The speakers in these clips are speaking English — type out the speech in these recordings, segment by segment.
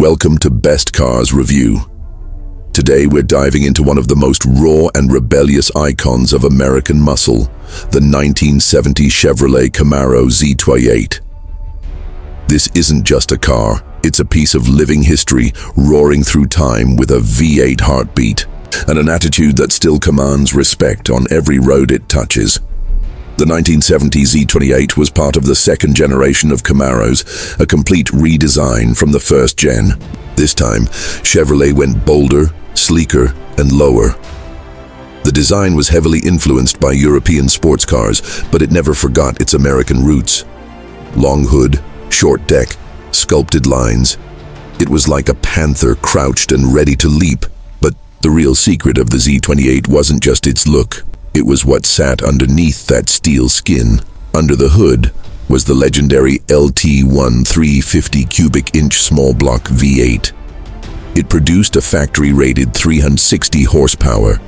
Welcome to Best Cars Review. Today we're diving into one of the most raw and rebellious icons of American muscle, the 1970 Chevrolet Camaro Z28. This isn't just a car, it's a piece of living history roaring through time with a V8 heartbeat and an attitude that still commands respect on every road it touches. The 1970 Z28 was part of the second generation of Camaros, a complete redesign from the first gen. This time, Chevrolet went bolder, sleeker, and lower. The design was heavily influenced by European sports cars, but it never forgot its American roots. Long hood, short deck, sculpted lines. It was like a panther crouched and ready to leap. But the real secret of the Z28 wasn't just its look. It was what sat underneath that steel skin. Under the hood was the legendary LT1 350 cubic inch small block V8. It produced a factory-rated 360 horsepower,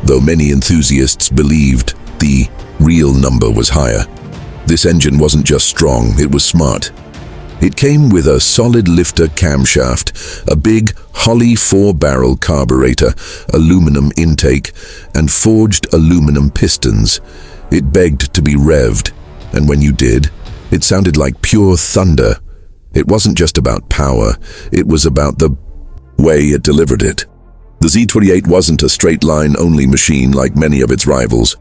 though many enthusiasts believed the real number was higher. This engine wasn't just strong, it was smart. It came with a solid lifter camshaft, a big Holley 4-barrel carburetor, aluminum intake, and forged aluminum pistons. It begged to be revved, and when you did, it sounded like pure thunder. It wasn't just about power, it was about the way it delivered it. The Z28 wasn't a straight-line-only machine like many of its rivals.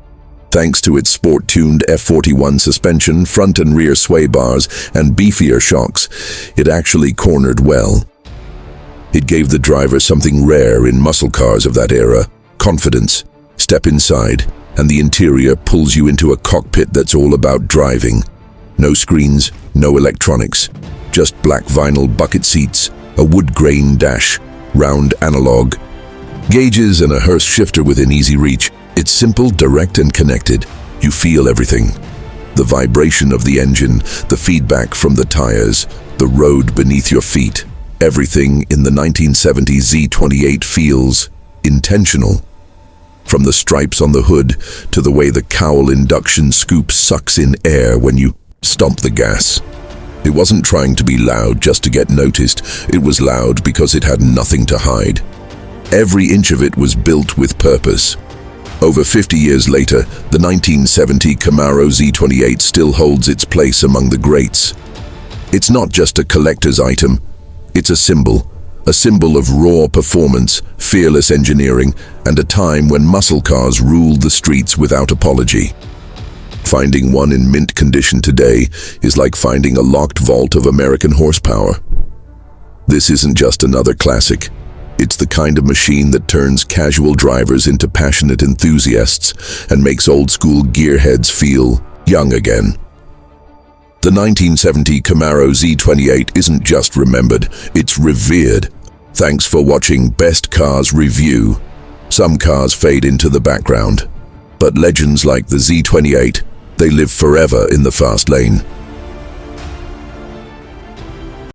Thanks to its sport-tuned F41 suspension, front and rear sway bars, and beefier shocks, it actually cornered well. It gave the driver something rare in muscle cars of that era: confidence. Step inside, and the interior pulls you into a cockpit that's all about driving. No screens, no electronics, just black vinyl bucket seats, a wood grain dash, round analog gauges, and a Hurst shifter within easy reach. It's simple, direct, and connected. You feel everything. The vibration of the engine, the feedback from the tires, the road beneath your feet. Everything in the 1970 Z28 feels intentional. From the stripes on the hood to the way the cowl induction scoop sucks in air when you stomp the gas. It wasn't trying to be loud just to get noticed. It was loud because it had nothing to hide. Every inch of it was built with purpose. Over 50 years later, the 1970 Camaro Z28 still holds its place among the greats. It's not just a collector's item, it's a symbol of raw performance, fearless engineering, and a time when muscle cars ruled the streets without apology. Finding one in mint condition today is like finding a locked vault of American horsepower. This isn't just another classic. It's the kind of machine that turns casual drivers into passionate enthusiasts and makes old-school gearheads feel young again. The 1970 Camaro Z28 isn't just remembered, it's revered. Thanks for watching Best Cars Review. Some cars fade into the background, but legends like the Z28, they live forever in the fast lane.